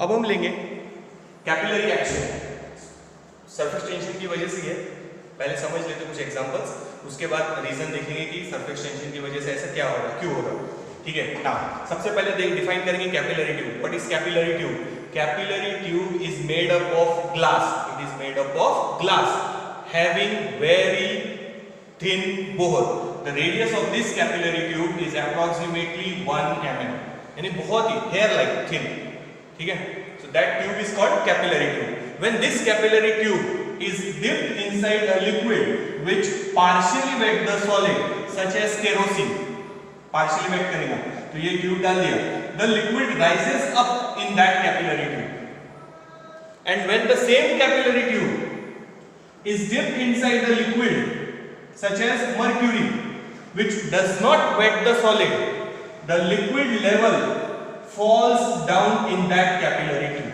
अब हम लेंगे कैपिलरी एक्शन, सरफेस टेंशन की वजह से है। पहले समझ लेते कुछ एग्जांपल्स, उसके बाद रीजन देखेंगे कि सरफेस टेंशन की वजह से ऐसा क्या हो रहा है, क्यों हो रहा है। ठीक है ना, सबसे पहले डिफाइन करेंगे capillary tube. What is capillary tube? Capillary tube is made up of glass, it is made up of glass having very thin bore. The radius of this capillary tube is approximately 1 mm, यानी बहुत ही hair like thin. ठीक है, so that tube is called capillary tube. When this capillary tube is dipped inside a liquid which partially wet the solid, such as kerosene, partially wet करेगा तो ये tube डाल दिया, the liquid rises up in that capillary tube, and when the same capillary tube is dipped inside the liquid such as mercury which does not wet the solid, the liquid level falls down in that capillary tube.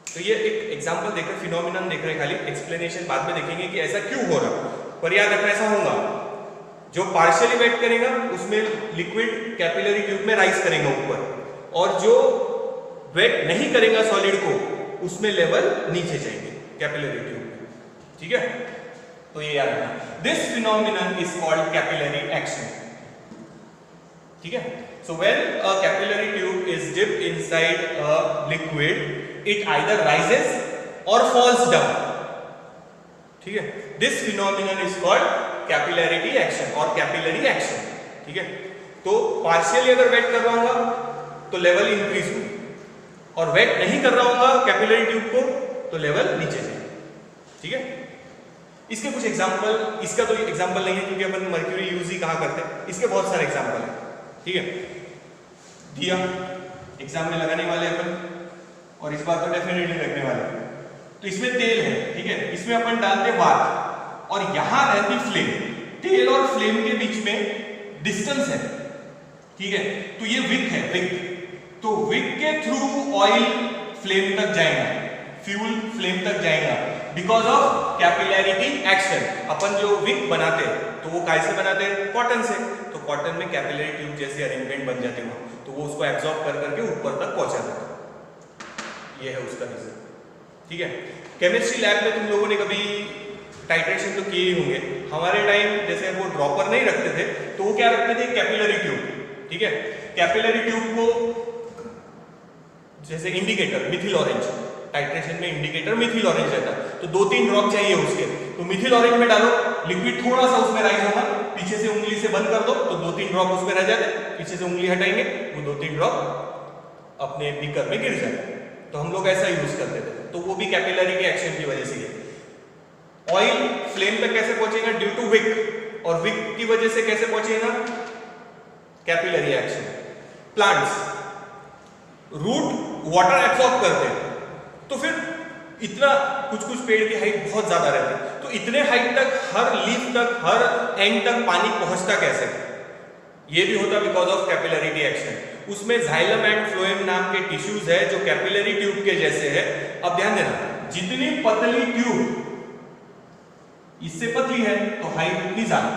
तो ये एक example देख रहे, phenomenon देख रहे, खाली explanation बाद में देखेंगे कि ऐसा क्यों हो रहा, पर याद रखना ऐसा होगा जो पार्शियली वेट करेगा उसमें लिक्विड कैपिलरी ट्यूब में राइज करेगा ऊपर, और जो वेट नहीं करेगा सॉलिड को उसमें लेवल नीचे जाएंगे कैपिलरी ट्यूब में। ठीक है, तो ये याद रखना, this phenomenon is called capillary action. ठीक है, so when a capillary tube is dipped inside a liquid, it either rises और फॉल्स डाउन। ठीक है, this phenomenon is called capillarity action और कैपिलरी एक्शन। ठीक है, तो पार्शियली अगर वेट कर रहा हूँ तो लेवल इंक्रीज हो, और वेट नहीं कर रहा हूँ कैपिलरी ट्यूब को तो लेवल नीचे जाए। ठीक है, इसके कुछ एग्जांपल, इसका तो एग्जांपल नहीं है क्योंकि अपन मर्क्यूरी यूज ही कहाँ करते हैं, इसके बहुत सारे एग्जांपल हैं। ठीक है, दिया एग्जाम में लगाने वाले अपन, और इस बार तो डेफिनेटली रखने वाले। तो इसमें तेल है, ठीक है, इसमें अपन डालते वात, और यहां रहती फ्लेम। तेल और फ्लेम के बीच में डिस्टेंस है। ठीक है, तो ये विक है, विक, तो विक के थ्रू ऑयल फ्लेम तक जाएगा, फ्यूल फ्लेम तक जाएगा, बिकॉज ऑफ कैपिलैरिटी एक्शन। अपन जो विक बनाते हैं तो वो कैसे बनाते हैं? कॉटन से, तो कॉटन में कैपिलरी ट्यूब जैसे अरेंजमेंट बन जाते हैं, तो वो उसको एब्जॉर्ब कर करके ऊपर तक पहुंचा देता है। ये है उसका रीजन। ठीक है, केमिस्ट्री लैब में तुम लोगों ने कभी टाइट्रेशन तो किए ही होंगे। हमारे टाइम जैसे वो ड्रॉपर नहीं रखते थे तो वो क्या रखते थे? Capillary tube. ठीक है, कैपिलरी ट्यूब को जैसे इंडिकेटर मिथिल ऑरेंज, टाइट्रेशन में इंडिकेटर मिथिल ऑरेंज रहता है, तो 2-3 ड्रॉप चाहिए उसके, तो मिथिल ऑरेंज में डालो, लिक्विड थोड़ा सा उसमें राइज होगा, पीछे से उंगली से बंद कर दो तो 2-3 ड्रॉप उसमें रह जाते, पीछे से उंगली हटाएंगे वो 2-3 ड्रॉप अपने बीकर में गिर जाते। तो हम लोग ऐसा यूज करते थे, तो वो भी कैपिलरी के एक्शन की वजह से है। ऑयल फ्लेम पे कैसे पहुंचेगा? ड्यू टू विक, और विक की वजह से कैसे पहुंचेगा? Capillary action. Plants, root water absorb करते हैं, तो फिर इतना कुछ पेड़ की हाइट बहुत ज्यादा रहती है, तो इतने हाइट तक, हर लीफ तक, हर एंड तक पानी पहुंचता कैसे? ये भी होता बिकॉज ऑफ कैपिलैरिटी एक्शन। उसमें जाइलम एंड फ्लोएम नाम के टिश्यूज है जो कैपिलरी ट्यूब के जैसे है। अब ध्यान देना, जितनी पतली ट्यूब इससे पतली है तो हाइट उतनी ज्यादा,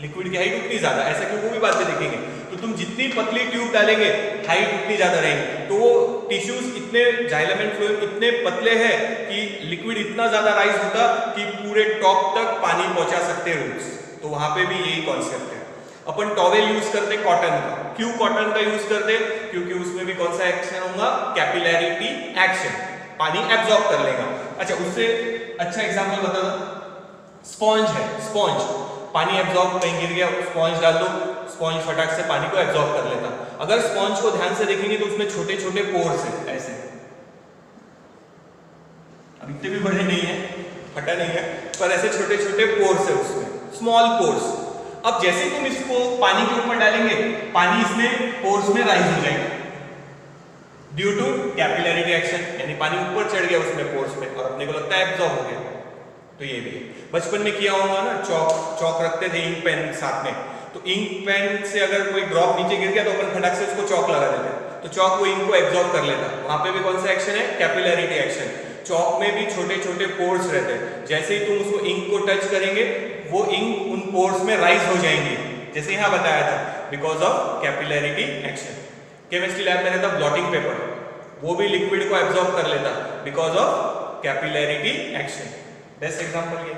लिक्विड की हाइट उतनी ज्यादा, ऐसा क्यों? वो भी बात में देखेंगे। तो तुम जितनी पतली ट्यूब डालेंगे हाइट उतनी ज्यादा रहेगी। तो वो टिश्यूज इतने, जाइलम एंड फ्लोएम इतने पतले हैं कि लिक्विड इतना ज्यादा राइज होता कि पूरे टॉप तक पानी पहुंचा सकते हैं रूट्स। तो वहां पे भी यही कॉन्सेप्ट है। अपन टॉवेल यूज करते कॉटन का, क्यों कॉटन का यूज करते? क्योंकि उसमें भी कौन सा एक्शन होगा? कैपिलैरिटी एक्शन, पानी एब्जॉर्ब कर लेगा। अच्छा, उससे अच्छा एग्जांपल बता दो, स्पॉन्ज है, स्पॉन्ज पानी एब्जॉर्ब कहीं गिर गया, स्पॉन्ज डाल दो, स्पॉन्ज फटाक से पानी को एब्जॉर्ब कर लेता। अगर स्पॉन्ज को ध्यान से देखेंगे तो उसमें छोटे छोटे पोर्स हैं, ऐसे, अब इतने भी बड़े नहीं है, फटा नहीं है, पर ऐसे छोटे छोटे पोर्स है उसमें, स्मॉल पोर्स। अब जैसे ही तुम इसको पानी के ऊपर डालेंगे, पानी इसमें पोर्स में राइज हो जाएगा ड्यू टू कैपिलैरिटी एक्शन, यानी पानी ऊपर चढ़ गया उसमें पोर्स में, और अपने को लगता है एब्जॉर्ब हो गया। तो ये भी बचपन में किया होगा ना, चौक रखते थे, इंक पेन साथ में, तो इंक पेन से अगर कोई ड्रॉप नीचे गिर गया तो अपन फटाक से उसको चौक लगा देते, तो चौक वो इंक को एब्जॉर्ब कर लेता। वहां पे भी कौन सा एक्शन है? Capillarity action. चौक में भी छोटे छोटे पोर्स रहते हैं, जैसे ही तुम उसको इंक को टच करेंगे वो इंक उन पोर्स में राइज हो जाएंगे, जैसे यहां बताया था, because of capillarity action. Chemistry lab में रहता ब्लॉटिंग पेपर, वो भी लिक्विड को एब्जॉर्ब कर लेता because of capillarity action. Best example ये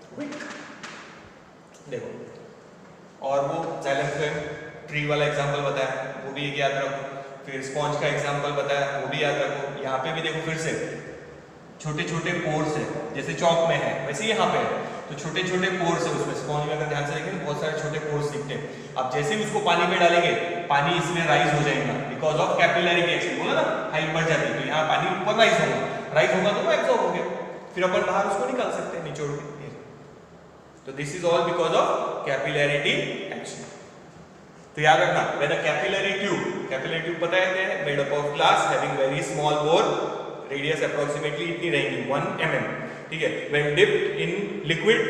क्विक देखो, और वो जाइलम फ्लोएम ट्री वाला एग्जांपल बताया, वो भी एक याद रखो। फिर स्पॉन्ज का एग्जांपल बताया, वो भी याद रखो। यहाँ पे भी देखो फिर से छोटे छोटे पोर्स है, जैसे चौक में है वैसे यहाँ पे है, तो छोटे छोटे पोर्स है उसमें। स्पॉन्ज में अगर ध्यान से देखें बहुत सारे छोटे पोर्स दिखते हैं। अब जैसे ही उसको पानी में डालेंगे पानी इसमें राइज हो जाएगा बिकॉज ऑफ कैपिलैरिटी एक्शन, बोला ना हाइट बढ़ जाती है, तो यहाँ पानी ऊपर राइज होगा तो वो एब्जॉर्ब हो गया, फिर अपन बाहर उसको निकाल सकते हैं निचोड़ के। तो this is all because of capillarity action. तो याद रखना, व्हेन अ कैपिलरी ट्यूब पता है क्या है, made up of glass having very small bore, radius approximately इतनी रहेगी 1 mm, ठीक है। When dipped in liquid,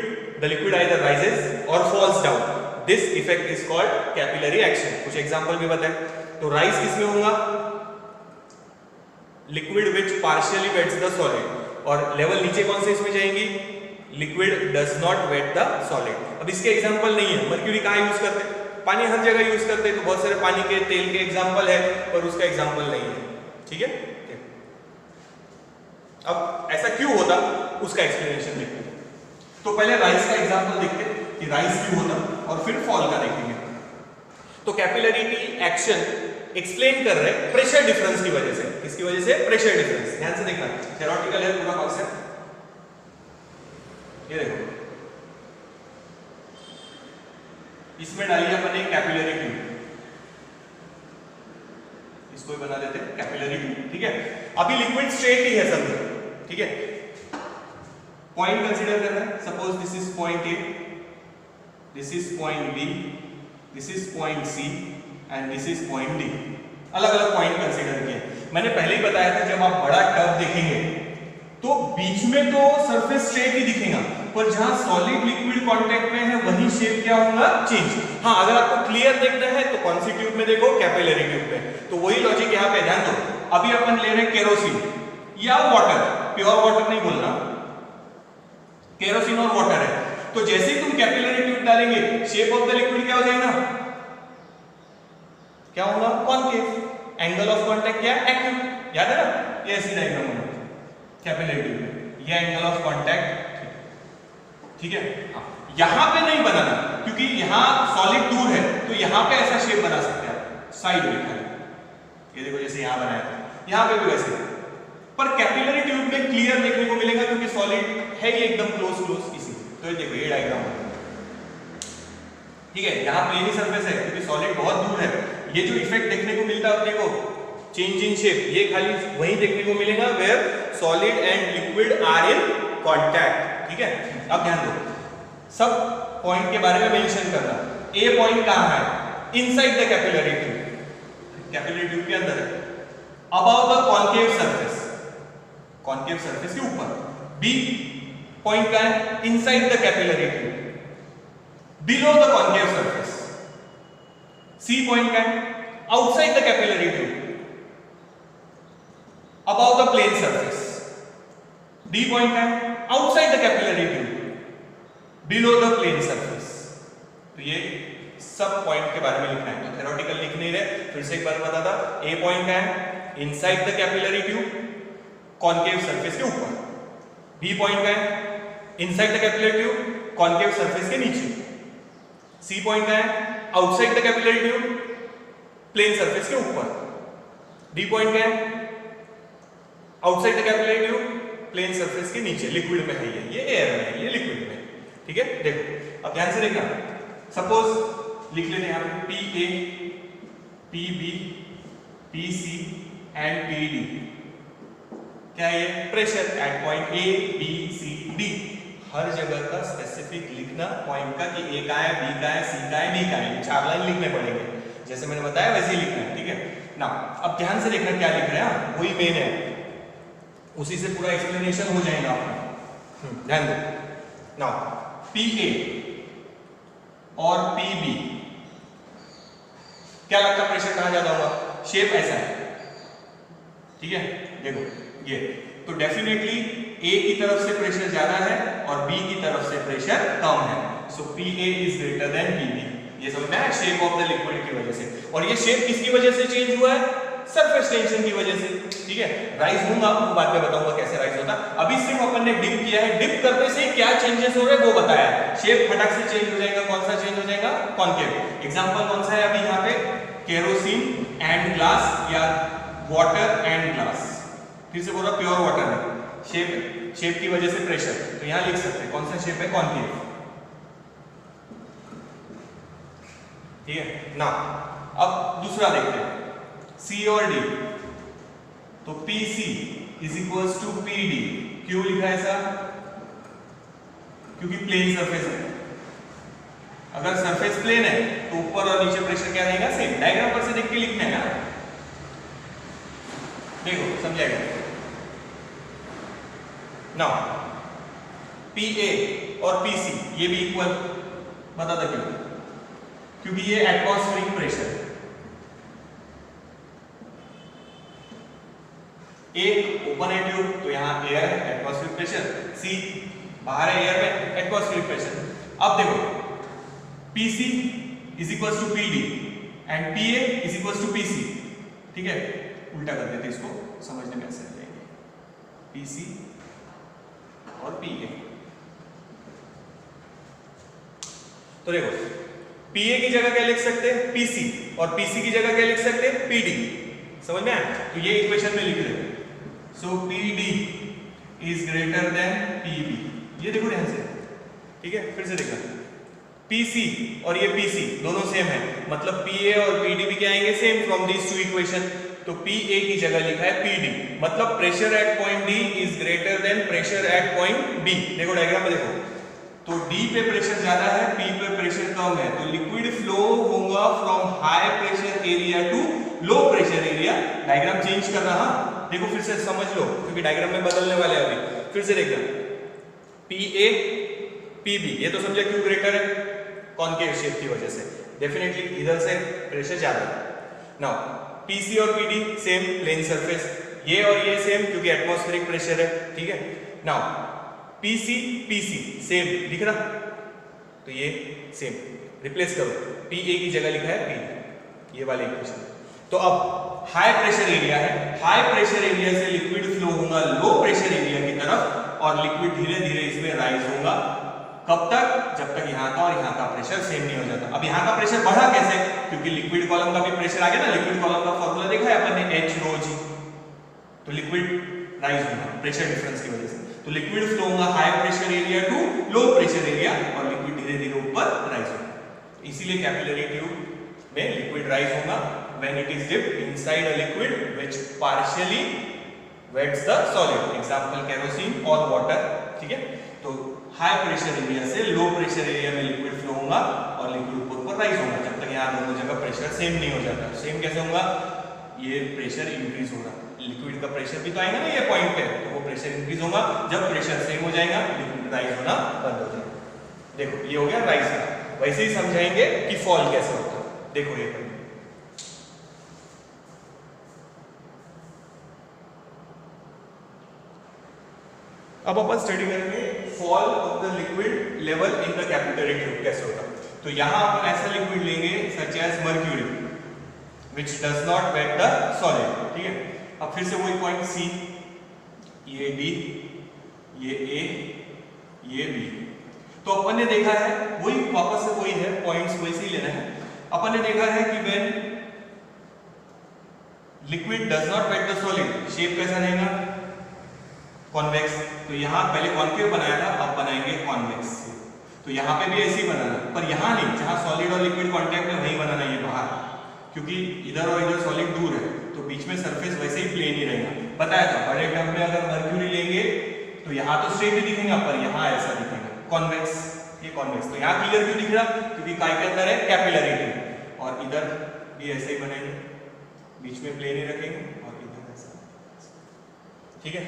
the liquid either rises और falls down, this effect is called capillary action. कुछ एग्जांपल भी बताए, तो राइज किसमें होगा, liquid which partially wets the solid, और लेवल नीचे कौन से इसमें जाएंगी, liquid does not wet the solid. अब इसके एग्जांपल नहीं है, मर्क्यूरी कहाँ यूज करते हैं, पानी हर जगह यूज करते हैं, तो बहुत सारे पानी के तेल के एग्जांपल है पर उसका एग्जांपल नहीं है, ठीक है। अब ऐसा क्यों होता उसका एक्सप्लेनेशन देखते हैं। तो पहले राइज का एग्जांपल देखते हैं कि राइज क्यों होता, और फिर फॉल का देखेंगे। तो कैपिलैरिटी एक्शन एक्सप्लेन कर रहे हैं प्रेशर डिफरेंस की वजह से। किसकी वजह से, प्रेशर डिफरेंस। ध्यान से देखना, थ्योरेटिकल है पूरा कॉन्सेप्ट। ये देखो, इसमें डालिए अपन एक कैपिलरी ट्यूब, इसको ही बना देते हैं कैपिलरी ट्यूब, ठीक है। अभी लिक्विड स्ट्रेट ही है समझो, ठीक है। पॉइंट कंसीडर करना है, suppose this is point A, this is point B, this is point C and this is point D. अलग अलग पॉइंट कंसीडर किए। मैंने पहले ही बताया था जब आप बड़ा टब देखेंगे तो बीच में तो सरफेस स्ट्रेट ही दिखेगा, पर जहां सॉलिड लिक्विड कांटेक्ट में है वही शेप क्या होगा, चेंज। हाँ, अगर आपको क्लियर देखना है तो कौन सी ट्यूब में देखो, कैपिलरी ट्यूब में। तो वही लॉजिक यहाँ पे ध्यान दो। अभी अपन ले रहे हैं केरोसिन या वाटर, प्योर वाटर नहीं बोलना, केरोसिन और वाटर है। तो जैसे ही तुम कैपिलरी ट्यूब डालेंगे शेप ऑफ द लिक्विड क्या हो जाएगा, क्या होगा, कॉनकेव। एंगल ऑफ कांटेक्ट क्या, एक्यूट। याद है ना, ये ऐसी डायग्राम होगी कैपिलरी ट्यूब में, ये एंगल ऑफ कांटेक्ट, ठीक है। यहां पे नहीं बनाना क्योंकि यहां सॉलिड दूर है, तो यहां पे ऐसा शेप बना सकते हैं आप, साइड में खाली। ये देखो जैसे यहां बनाया था, यहां पे भी वैसे। पर कैपिलरी ट्यूब में क्लियर देखने को मिलेगा क्योंकि सॉलिड है ये एकदम क्लोज इसी। तो ये देखो ये डायग्राम है, ठीक है। यहां प्लेन ही सरफेस है क्योंकि सॉलिड बहुत दूर है। ये जो इफेक्ट देखने को मिलता है अपने को, चेंज इन शेप, ये खाली वहीं देखने को मिलेगा where solid and liquid are in contact, ठीक है। अब ध्यान दो, सब पॉइंट के बारे में मेंशन करना। ए पॉइंट कहां है, inside the capillary tube, capillary tube के अंदर है, above the concave surface, concave surface के ऊपर। बी पॉइंट कहां है, inside the capillary tube, below the concave surface. C point कहां है, outside the capillary tube, above the plane surface. D point है outside the capillary tube, below the plane surface. तो ये सब पॉइंट के बारे में लिखना है। तो थ्योरेटिकल लिख नहीं रहे, फिर से एक बार बताता। A पॉइंट है inside the capillary tube, concave surface के ऊपर। B पॉइंट है inside the capillary tube, concave surface के नीचे। C पॉइंट है outside the capillary tube, plane surface के ऊपर। D पॉइंट है outside the capillary tube, plane surface के नीचे। लिक्विड में है ये एयर में है, ये लिक्विड में, ठीक है। देखो अब ध्यान से देखना, सपोज लिख लेते हैं यहां पे P A, P B, P C and P D. क्या है ये, pressure at point A B C D. हर जगह का स्पेसिफिक लिखना पॉइंट का कि ए का है, बी का है, सी का है, डी का है। 4 लाइन लिखने पड़ेंगे, जैसे मैंने बताया वैसे ही लिखना है, ठीक है ना। अब ध्यान से देखना क्या लिख रहे हैं, वही मेन है, उसी से पूरा एक्सप्लेनेशन हो जाएगा आपका। ध्यान दो। नाउ पी ए और पी बी, क्या लगता है प्रेशर कहां ज्यादा होगा, शेप ऐसा है, ठीक है। देखो ये तो डेफिनेटली ए की तरफ से प्रेशर ज्यादा है और बी की तरफ से प्रेशर कम है। So P A is greater than P B. ये समझना है, शेप ऑफ द लिक्विड की वजह से। और ये शेप किसकी वजह से चेंज हुआ है, सरफेस टेंशन की वजह से, ठीक है। ठीक है, राइज होगा वो बाद में बताऊंगा कैसे राइज होता। अभी सिर्फ अपन ने डिप किया है, डिप करने से क्या चेंजेस हो रहे हैं वो बताया है। शेप फटाक से चेंज हो जाएगा, कौन सा चेंज हो जाएगा, कॉनकेव। एग्जांपल कौन सा है अभी यहाँ पे, केरोसिन एंड ग्लास या वाटर एंड ग्लास। फिर से बोल रहा प्योर वाटर है, शेप की वजह से प्रेशर, तो यहां लिख सकते हैं कौन सा शेप है, कॉनकेव। ठीक है ना। अब दूसरा देखते हैं, सी और डी। तो PC is equals to PD। क्यों लिखा है ऐसा, क्योंकि प्लेन सरफेस है। अगर सरफेस प्लेन है तो ऊपर और नीचे प्रेशर क्या रहेगा, सेम। डायग्राम पर से देख के लिखना है ना, देखो समझाएगा। नाउ PA और PC ये भी इक्वल, बता दो क्यों, क्योंकि ये एटमॉस्फेरिक प्रेशर है। एक ओपन है ट्यूब तो यहाँ एयर है, एटमॉस्फेरिक प्रेशर। सी बाहर है एयर में, एटमॉस्फेरिक प्रेशर। अब देखो PC is equals to PD and PA is equals to PC। ठीक है, उल्टा कर देते इसको, समझने में आसान रहेगा। PC और PA। तो देखो PA की जगह क्या लिख सकते हैं, PC, और PC की जगह क्या लिख सकते हैं, PD। समझ में आया? तो ये इक्वेशन में लिख रहे हैं। सो PD is greater then PB। ये देखो ध्यान से, ठीक है, फिर से देखना। PC और ये PC दोनों सेम है, मतलब PA और PD भी क्या आएंगे, same from these two equation. तो PA की जगह लिखा है PD, मतलब pressure at point D is greater than pressure at point B। देखो डायग्राम में देखो, तो D पे प्रेशर ज्यादा है, P पे प्रेशर कम है, तो लिक्विड फ्लो होगा from high pressure area to low pressure area. Diagram change कर रहा, देखो फिर से समझ लो, क्योंकि डायग्राम में बदलने वाले हैं अभी। फिर से देखना, PA PB, ये तो समझे क्यों ग्रेटर है, कॉनकेव शेप की वजह से, डेफिनेटली इधर से प्रेशर ज्यादा है। नाउ PC और PD सेम, प्लेन सरफेस। ये और ये सेम क्योंकि एटमॉस्फेरिक प्रेशर है। ठीक है, नाउ PC PC सेम दिख रहा, तो ये सेम रिप्लेस करो, PA की जगह लिखा है PD, ये वाले इक्वेशन। तो अब हाई प्रेशर एरिया है, हाई प्रेशर एरिया से लिक्विड फ्लो होगा लो प्रेशर एरिया की तरफ, और लिक्विड धीरे धीरे इसमें राइज होगा। कब तक, जब तक यहाँ का और यहाँ का प्रेशर सेम नहीं हो जाता। अब यहाँ का प्रेशर बढ़ा कैसे, क्योंकि लिक्विड कॉलम का भी प्रेशर आ गया ना, लिक्विड कॉलम का फॉर्मूला देखा है अपन ने, H rho G। तो लिक्विड राइज होगा प्रेशर डिफरेंस की वजह से, तो लिक्विड फ्लो होगा high pressure area to low pressure area, और लिक्विड धीरे धीरे ऊपर राइज होगा। इसीलिए कैपिलरी ट्यूब में लिक्विड राइज होगा when it is dipped inside a liquid which partially wets the solid, example kerosene or water। ठीक है, तो हाई प्रेशर एरिया से लो प्रेशर एरिया में लिक्विड फ्लो होगा और लिक्विड ऊपर राइज होगा, जब तक यहाँ दोनों जगह प्रेशर सेम नहीं हो जाता। सेम कैसे होगा, ये प्रेशर इंक्रीज होगा, लिक्विड का प्रेशर भी तो आएगा ना ये पॉइंट पे, तो वो प्रेशर इंक्रीज होगा। जब प्रेशर सेम हो जाएगा, लिक्विड राइज होना बंद हो जाएगा। देखो ये हो गया राइज का। वैसे ही समझाएंगे कि फॉल कैसे होता है। देखो ये अब अपन स्टडी करेंगे fall of the liquid level in the capillary tube कैसे होगा। तो यहां अपन ऐसा लिक्विड लेंगे such as mercury which does not wet the solid. ठीक है, अब फिर से वही पॉइंट C, ये D, ये A, ये B। तो अपन ने देखा है वही, वापस से वही है, पॉइंट्स वैसे ही लेना है। अपन ने देखा है कि when liquid does not wet the solid, shape कैसा रहेगा, कॉन्वेक्स। तो यहाँ पहले कॉन्केव बनाया था, अब बनाएंगे कॉन्वेक्स। तो यहाँ पे भी ऐसे ही बनाना, पर यहाँ नहीं, जहाँ सॉलिड और लिक्विड कांटेक्ट में वहीं बनाना, ये बाहर, क्योंकि इधर और इधर सॉलिड दूर है, तो बीच में सरफेस वैसे ही प्लेन ही रहेगा। बताया था बड़े टर्म में अगर मर्क्यूरी लेंगे तो यहाँ तो स्ट्रेट ही दिखेगा, पर यहाँ ऐसा दिखेगा कॉन्वेक्स, ये कॉन्वेक्स। तो यहाँ क्लियर क्यों दिख रहा, क्योंकि काय के अंदर है कैपिलरी ट्यूब, और इधर भी ऐसे ही बनेंगे, बीच में प्लेन ही रखेंगे और इधर ऐसा। ठीक है,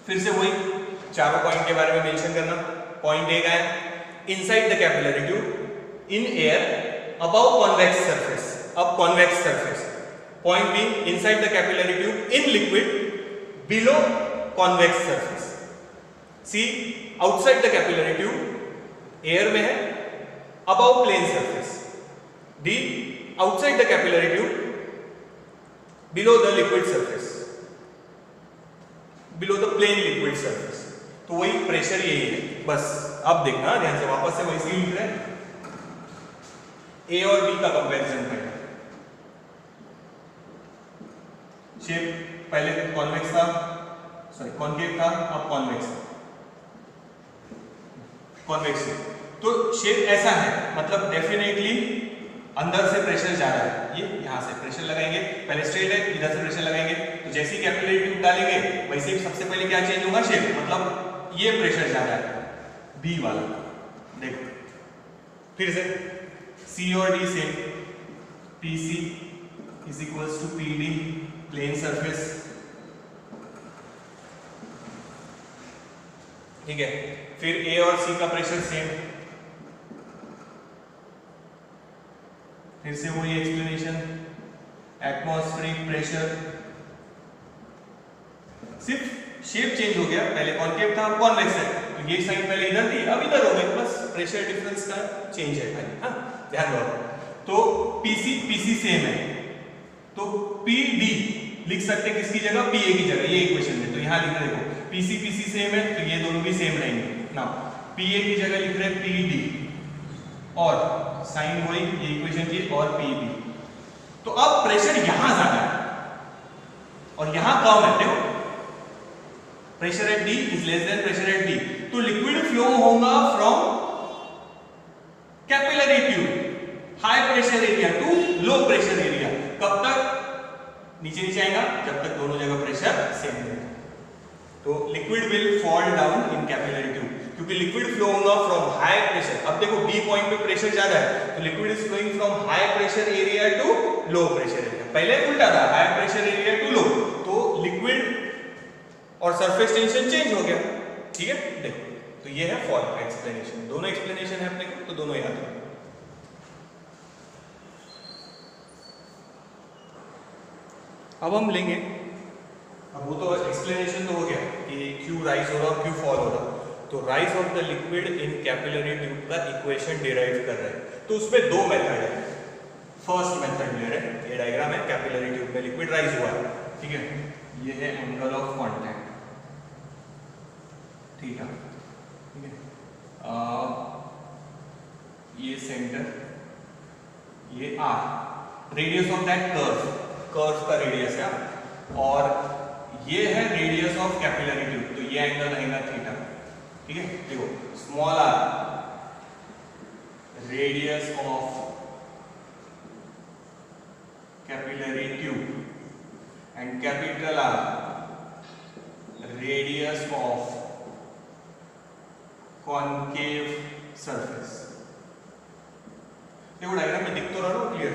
फिर से वही चारों पॉइंट के बारे में मेंशन करना। पॉइंट ए का है, inside the capillary tube in air above convex surface, अब convex surface. Point B, inside the capillary tube in liquid below convex surface. C, outside the capillary tube air में है above plane surface. D, outside the capillary tube below the liquid surface. Below the plane liquid surface. तो वही pressure यही है। बस अब देखना ध्यान से, वापस से वैसे ही लिख रहे हैं। ए और बी का कंपैरिजन पहले। शेप पहले कॉन्वेक्स था, सॉरी कॉन्केव था, अब कॉन्वेक्स। कॉन्वेक्स तो शेप ऐसा है, मतलब डेफिनेटली अंदर से प्रेशर जा रहा है। ये यहां से प्रेशर लगाएंगे, पहले स्ट्रेट है, इधर से प्रेशर लगाएंगे, तो जैसे ही कैपिलरी ट्यूब डालेंगे वैसे ही सबसे पहले क्या चेंज होगा, शेप। मतलब ये प्रेशर जा रहा है बी वाला। देखो फिर से सी और D same, PC is equals to PD plane surface, ठीक है। फिर ए और सी का प्रेशर सेम, फिर से वही एक्सप्लेनेशन, एटमॉस्फेरिक प्रेशर, सिर्फ शेप चेंज हो गया, पहले कॉन्केव था अब कॉन्वेक्स है, तो ये साइन पहले इधर थी अब इधर हो गई, बस प्रेशर डिफरेंस का चेंज है खाली। हाँ ध्यान दो। तो PC सेम है, तो PD लिख सकते हैं किसकी जगह, PA की जगह, ये इक्वेशन में। तो यहां लिख रहे देखो PC सेम है, तो ये दोनों भी सेम रहेंगे ना। PA की जगह लिख रहे PD और साइन वही ये इक्वेशन की, और PB। तो अब प्रेशर यहां ज्यादा है और यहां कम है। देखो pressure at D is less than pressure at B, तो लिक्विड फ्लो होगा from capillary tube high pressure area to low pressure area. कब तक नीचे नीचे आएगा, जब तक दोनों जगह प्रेशर सेम रहेगा। तो liquid will fall down in capillary tube, क्योंकि लिक्विड फ्लो होगा फ्रॉम हाई प्रेशर। अब देखो बी पॉइंट पे प्रेशर ज्यादा है, तो liquid is flowing from high pressure area to low pressure area. पहले उल्टा था, high pressure area to low, तो लिक्विड और सरफेस टेंशन चेंज हो गया, ठीक है। देखो तो ये है फॉल का एक्सप्लेनेशन, दोनों एक्सप्लेनेशन है अपने को, तो दोनों याद रखो। अब हम लेंगे, अब वो तो एक्सप्लेनेशन तो हो गया कि क्यों राइज हो रहा और क्यों फॉल हो रहा। तो rise of the liquid in capillary tube का इक्वेशन डिराइव कर रहे हैं, तो उसमें दो मेथड है। फर्स्ट मेथड ले रहे हैं, ये डायग्राम है, कैपिलरी ट्यूब में लिक्विड राइज हुआ है, ठीक है। ये है एंगल ऑफ कांटेक्ट थीटा, ठीक है। ये सेंटर, ये R, radius of that curve का रेडियस है, और ये है रेडियस ऑफ कैपिलरी ट्यूब, तो ये एंगल रहेगा थीटा, ठीक है। देखो small r radius of capillary tube and capital R radius of concave surface. देखो डायग्राम में दिख तो रहा है क्लियर,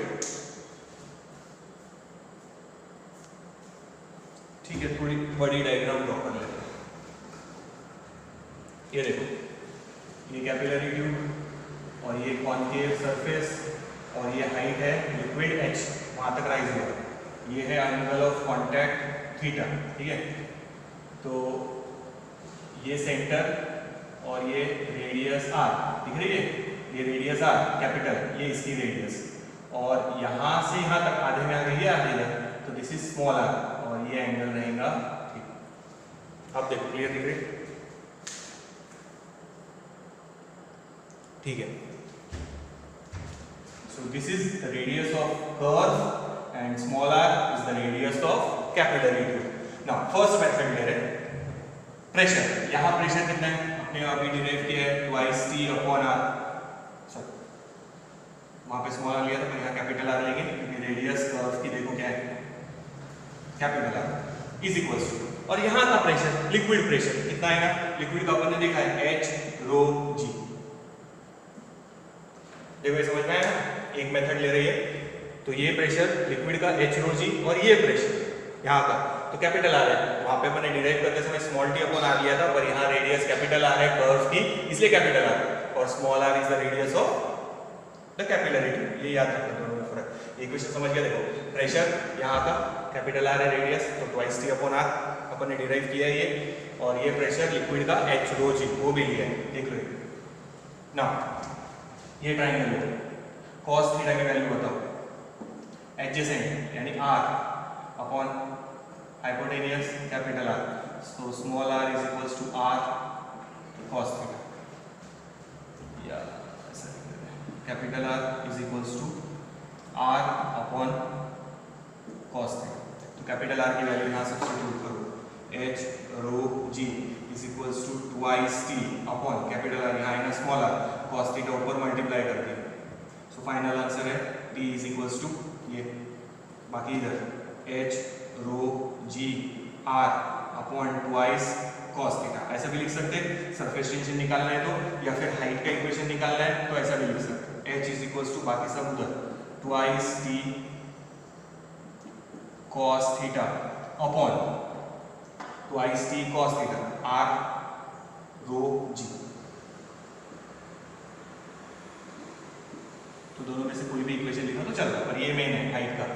ठीक है। थोड़ी बड़ी डायग्राम ड्रॉ कर लेते हैं। ये देखो, ये कैपिलरी ट्यूब और ये कॉन्केव सरफेस और ये हाइट है लिक्विड H, वहां तक राइज हुआ। ये है एंगल ऑफ कांटेक्ट थीटा, ठीक है। तो ये सेंटर और ये रेडियस R दिख रही है, ये रेडियस R कैपिटल, ये इसकी रेडियस, और यहां से यहां तक आधे में आ गई है, आधे में, तो दिस इज स्मॉल r, और ये एंगल रहेगा थीटा। अब देखो क्लियर दिख रही, ठीक है। So this is the radius of curve and small r is the radius of capillary tube. Now first method ले रहे हैं, प्रेशर। यहां प्रेशर कितना है, अपने आप ही डिराइव किया है, twice T upon R। Sorry वहां पे स्मॉल r लिया था, तो यहां कैपिटल R लेंगे, क्योंकि रेडियस कर्व की देखो क्या है, capital R is equals to, और यहां का प्रेशर लिक्विड प्रेशर कितना आएगा, लिक्विड का अपन ने देखा है H rho G। देखो ये समझ में आया ना, एक मेथड ले रही है, तो ये प्रेशर लिक्विड का H rho G, और ये प्रेशर यहाँ का तो कैपिटल R है। वहां पे मैंने डिराइव करते समय स्मॉल t अपॉन R लिया था, पर यहाँ रेडियस कैपिटल R है कर्व की, इसलिए कैपिटल R, और small r is the radius of the capillary tube. ये याद रखना दोनों में फर्क। इक्वेशन समझ गया। देखो प्रेशर यहाँ का कैपिटल R है, रेडियस तो ट्वाइस T अपॉन R अपन ने डिराइव किया है ये, और ये प्रेशर लिक्विड का H rho G वो भी लिया है, देख लो ना। ये ट्रायंगल है, cos थीटा की वैल्यू बताओ, एडजेसेंट यानी R upon hypotenuse capital R, So small r is equals to r cos theta, या ऐसा capital R is equals to r upon cos theta। तो कैपिटल R की वैल्यू यहाँ substitute करो, h rho g is equals to twice t upon capital R, यहाँ है small r, cos theta ऊपर multiply करके। सो फाइनल आंसर है t is equals to ये, बाकी इधर h rho g r upon twice cos theta, ऐसा भी लिख सकते हैं। सरफेस टेंशन निकालना है तो, या फिर हाइट का इक्वेशन निकालना है तो ऐसा भी लिख सकते हैं। h इज इक्वल्स टू बाकी सब उधर twice t cos theta upon twice t cos theta r rho g। तो दोनों में से कोई भी इक्वेशन लिखा तो चल रहा है, पर ये मेन है हाइट का,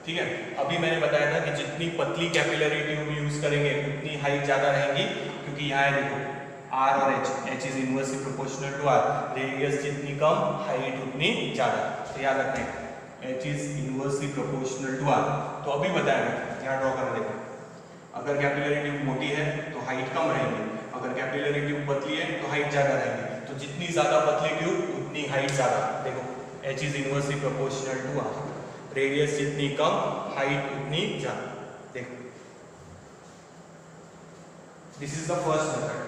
ठीक है। अभी मैंने बताया था कि जितनी पतली कैपिलरी ट्यूब यूज करेंगे उतनी हाइट ज्यादा रहेगी, क्योंकि यहाँ है देखो R और H is inversely proportional to R, radius जितनी कम हाइट उतनी ज्यादा, तो याद रखें H is inversely proportional to R। तो अभी बताया यहाँ ड्रॉ कर देखो, अगर कैपिलरी ट्यूब मोटी है तो हाइट कम रहेगी, अगर कैपिलरी ट्यूब पतली है तो हाइट ज्यादा रहेगी। तो जितनी ज्यादा पतली ट्यूब उतनी हाइट ज्यादा, देखो H is inversely proportional to R, radius जितनी कम हाइट उतनी ज्यादा। देखो this is the first method.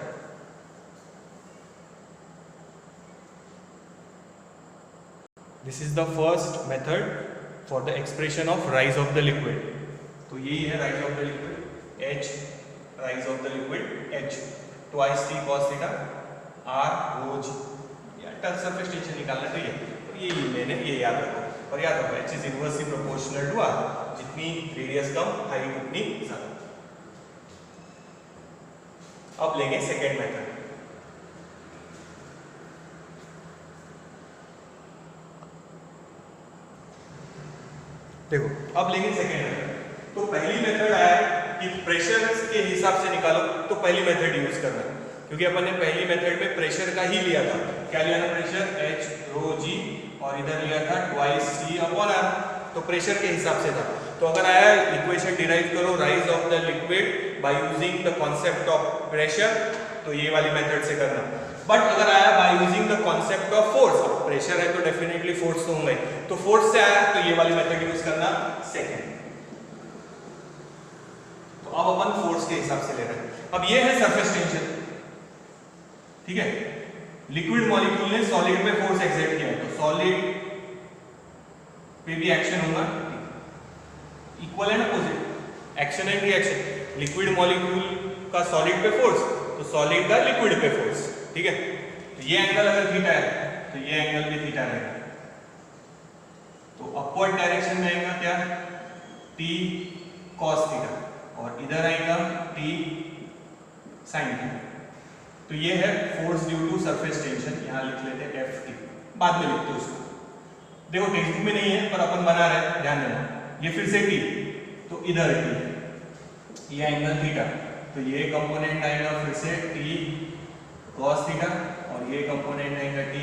This is the first method for the expression of rise of the liquid. तो यही है rise of the liquid, H rise of the liquid H twice t cos theta R rho g। या surface tension निकालना तो ये मैंने ये याद रखो, और याद रखो H is inversely proportional to R, जितनी रेडियस कम हाइट उतनी ज्यादा। अब लेंगे सेकेंड मेथड। देखो अब लेंगे सेकेंड मेथड। तो पहली मेथड आया कि प्रेशर के हिसाब से निकालो, तो पहली मेथड यूज करना, क्योंकि अपन ने पहली मेथड में प्रेशर का ही लिया था। क्या लिया था? प्रेशर H रो g, और इधर लिया था ट्वाइस c अपॉन r, तो प्रेशर के हिसाब से था। तो अगर आया इक्वेशन डिराइव करो rise of the liquid by using the concept of pressure, तो ये वाली मेथड से करना। बट अगर आया by using the concept of force, pressure है तो डेफिनेटली फोर्स तो होंगे, तो फोर्स से आया तो ये वाली मेथड यूज करना सेकेंड। तो अब अपन फोर्स के हिसाब से ले रहे हैं। अब ये है सरफेस टेंशन, ठीक है। लिक्विड मॉलिक्यूल ने सॉलिड पे फोर्स एक्सर्ट किया, तो सॉलिड पे भी एक्शन होगा, equal and opposite, action and reaction. Liquid molecule का सॉलिड पे फोर्स, तो सॉलिड का लिक्विड पे फोर्स, ठीक है। तो ये एंगल अगर थीटा है तो ये एंगल भी थीटा रहेगा। तो अपवर्ड डायरेक्शन में आएगा क्या? t cos थीटा, और इधर आएगा t sin थीटा। तो ये है force due to surface tension, यहां लिख लेते हैं Ft, बाद में लिखते हैं उसको। देखो टेक्स्ट बुक में नहीं है पर अपन बना रहे हैं, ध्यान देना। ये फिर से t, तो इधर t, ये एंगल थीटा, तो ये कंपोनेंट आएगा फिर से t cos थीटा, और ये कंपोनेंट आएगा t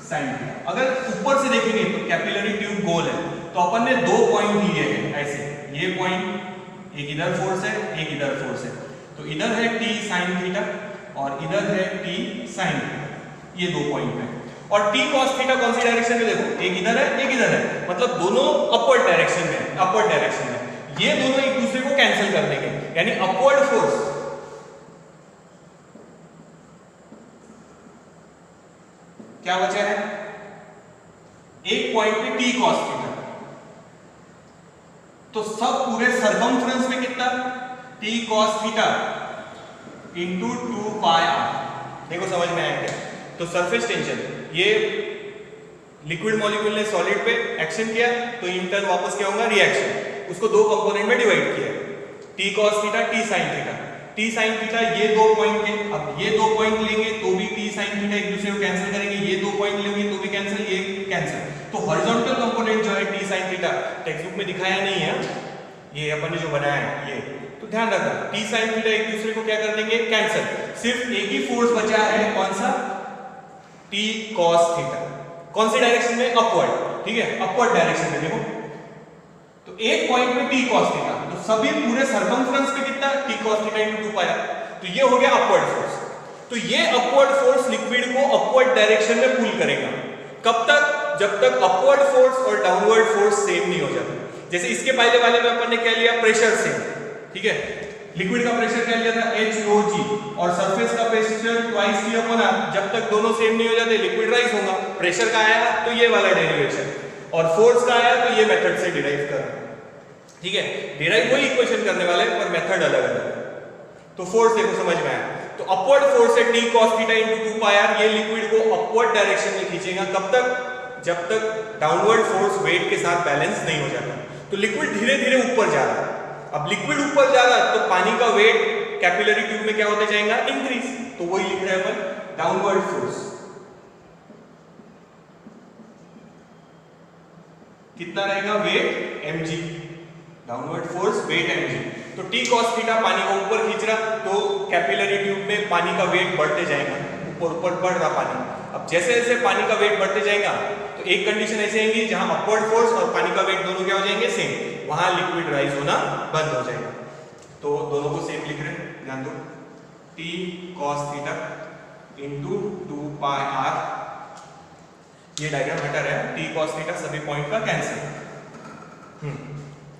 sin थीटा। अगर ऊपर से देखेंगे तो कैपिलरी ट्यूब गोल है, तो अपन ने दो पॉइंट लिए हैं ऐसे, ये पॉइंट एक इधर फोर्स है एक इधर फोर्स है, तो इधर है t sin थीटा और इधर है t sin थीटा, ये दो पॉइंट है। और t cos थीटा कौन सी डायरेक्शन में? देखो एक इधर है एक इधर है, मतलब दोनों अपवर्ड डायरेक्शन में, अपवर्ड डायरेक्शन में। ये दोनों एक दूसरे को कैंसिल कर देंगे, यानी अपवर्ड फोर्स क्या बचा है? एक पॉइंट पे t cos थीटा, तो सब पूरे सरकमफ्रेंस में कितना? t cos theta into 2 pi r। देखो समझ में आया क्या? तो सरफेस टेंशन, ये लिक्विड मॉलिक्यूल ने सॉलिड पे एक्शन किया, तो इन टर्न वापस क्या होगा? रिएक्शन। उसको दो कंपोनेंट में डिवाइड किया, t cos theta t sin theta. t sin theta ये दो पॉइंट के, अब ये दो पॉइंट लेंगे तो भी t sin थीटा एक दूसरे को कैंसिल करेंगे, ये दो पॉइंट लेंगे तो भी कैंसिल, ये कैंसिल। तो हॉरिजॉन्टल कंपोनेंट जो है t sin theta, text book में दिखाया नहीं है, ये अपन ने जो बनाया है ये, तो ध्यान रखना t sin थीटा एक दूसरे को क्या कर देंगे? कैंसिल। सिर्फ एक ही फोर्स बचा है, कौन सा? t cos theta. कौन सी डायरेक्शन में? अपवर्ड, ठीक है, अपवर्ड डायरेक्शन में। देखो तो एक पॉइंट पे t cos थीटा, तो सभी पूरे सरकमफ्रेंस पे कितना? t cos theta theta into 2 pi r. तो ये हो गया अपवर्ड फोर्स। तो ये अपवर्ड फोर्स लिक्विड को अपवर्ड डायरेक्शन में पुल करेगा। कब तक? जब तक अपवर्ड फोर्स और डाउनवर्ड फोर्स सेम नहीं हो जाता। जैसे इसके पहले वाले में अपन ने क्या लिया, प्रेशर सेम, ठीक है, लिक्विड का प्रेशर क्या लिया था, H rho g, और सरफेस का pressure twice T upon R। जब तक दोनों सेम नहीं हो जाते लिक्विड राइज होगा। प्रेशर का आया तो ये वाला डेरिवेशन, और फोर्स का आया तो ये मेथड से डिराइव कर रहे हैं, ठीक है। डिराइव वही इक्वेशन करने वाले हैं पर मेथड अलग अलग है। तो फोर्स देखो समझ में आया। तो अपवर्ड फोर्स है T cos theta into 2 pi r, ये लिक्विड को अपवर्ड डायरेक्शन में खींचेगा। कब तक? जब तक डाउनवर्ड फोर्स वेट के साथ बैलेंस नहीं हो जाता। तो लिक्विड धीरे धीरे ऊपर जा रहा है। अब लिक्विड ऊपर जा रहा है तो पानी का वेट कैपिलरी ट्यूब में क्या होते जाएगा, इंक्रीज। तो वही लिख रहे हैं अपन, डाउनवर्ड फोर्स कितना रहेगा, weight mg, downward force weight mg। तो T cos थीटा पानी को ऊपर खींच रहा तो कैपिलरी ट्यूब में पानी का वेट बढ़ते जाएगा, ऊपर ऊपर बढ़ रहा पानी। अब जैसे जैसे पानी का वेट बढ़ते जाएगा तो एक कंडीशन ऐसे आएगी जहां अपवर्ड फोर्स और पानी का वेट दोनों क्या हो जाएंगे, सेम, वहां लिक्विड राइज होना बंद हो जाएगा। तो दोनों को सेम लिख रहे हैं, ध्यान दो, T cos theta into 2 pi r। ये डायग्राम हटा रहा है, T cos थीटा सभी पॉइंट का कैंसिल।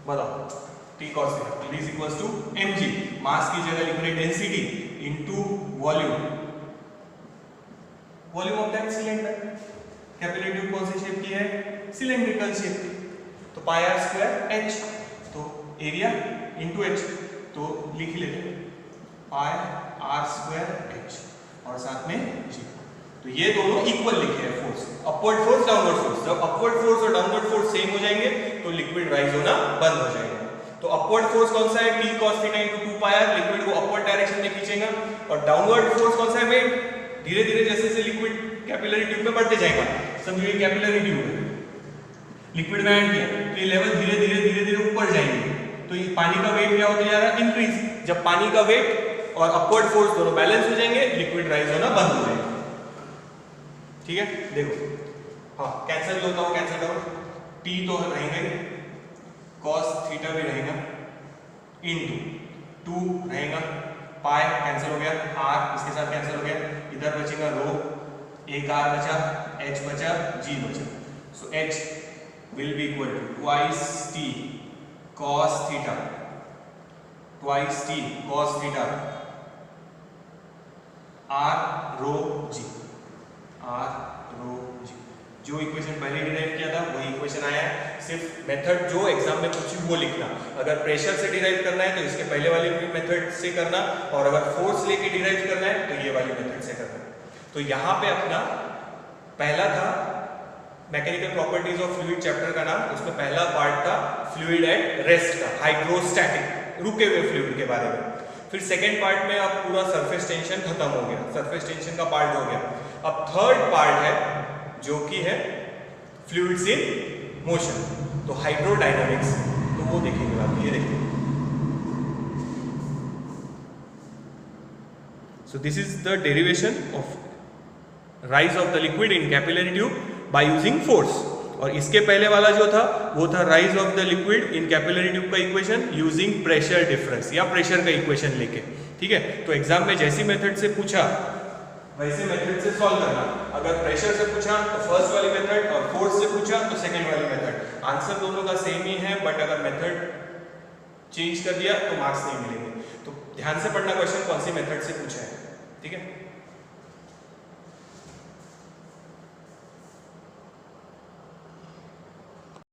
बताओ, T cos theta is equals to mg, mass की जगह लिख रहे density into volume, volume of that cylinder. Capillary tube कौन सी शेप की है, सिलेंड्रिकल शेप की। तो पाई आर स्क्वायर h, तो एरिया इनटू h, तो लिख लेते पाई आर स्क्वायर h और साथ में g। तो ये दोनों इक्वल लिखे हैं force, upward force downward force. जब अपवर्ड फोर्स और डाउनवर्ड फोर्स सेम हो जाएंगे तो लिक्विड राइज होना बंद हो जाएगा। तो अपवर्ड फोर्स कौन सा है, T cos theta into 2 pi r, liquid को अपवर्ड डायरेक्शन में खींचेगा। और डाउनवर्ड फोर्स कौन सा है, वेट, धीरे धीरे जैसे जैसे लिक्विड कैपिलरी ट्यूब में बढ़ते जाएगा। समझो ये कैपिलरी ट्यूब है, लिक्विड में ऐड किया तो ये लेवल धीरे धीरे धीरे धीरे ऊपर जाएंगे। तो ये पानी का वेट क्या होता जा रहा है, इंक्रीज। जब पानी का वेट और अपवर्ड फोर्स दोनों बैलेंस हो जाएंगे लिक्विड राइज होना बंद हो जाएगा, ठीक है। देखो, हाँ कैंसिल होता हो, कैंसिल करो, T तो रहेंगे, cos थीटा भी रहेगा, इनटू 2 रहेगा, पाई कैंसिल हो गया, r इसके साथ कैंसिल हो गया, इधर बचेगा रो, एक r बचा, h बचा, g बचा। सो h will be equal to twice t cos theta, twice t cos theta r rho g, r rho g। जो इक्वेशन पहले डिराइव किया था वही इक्वेशन आया है, सिर्फ मेथड जो एग्जाम में पूछी वो लिखना। अगर प्रेशर से डिराइव करना है तो इसके पहले वाले मेथड से करना, और अगर फोर्स लेके डिराइव करना है तो ये वाली मेथड से करना। तो यहाँ पे अपना पहला था mechanical properties of fluid chapter का नाम, उसमें पहला पार्ट था फ्लूइड एट रेस्ट का, हाइड्रोस्टैटिक, रुके हुए फ्लूइड के बारे में। फिर सेकेंड पार्ट में अब पूरा सरफेस टेंशन खत्म हो गया, सरफेस टेंशन का पार्ट हो गया। अब थर्ड पार्ट है जो कि है फ्लूइड्स इन मोशन, तो हाइड्रोडायनामिक्स, तो वो देखेंगे आप, ये देखेंगे। So this is the derivation of rise of the liquid in capillary tube by using force. और इसके पहले वाला जो था वो था rise of the liquid in capillary tube का इक्वेशन यूजिंग प्रेशर डिफरेंस, या प्रेशर का इक्वेशन लेके, ठीक है। तो एग्जाम में जैसी मेथड से पूछा वैसे मेथड से सॉल्व करना। अगर प्रेशर से पूछा तो फर्स्ट वाली मेथड, और फोर्स से पूछा तो सेकंड वाली मेथड। आंसर दोनों का सेम ही है, बट अगर मेथड चेंज कर दिया तो मार्क्स नहीं मिलेंगे। तो ध्यान से पढ़ना क्वेश्चन कौन सी मेथड से पूछा है, ठीक है।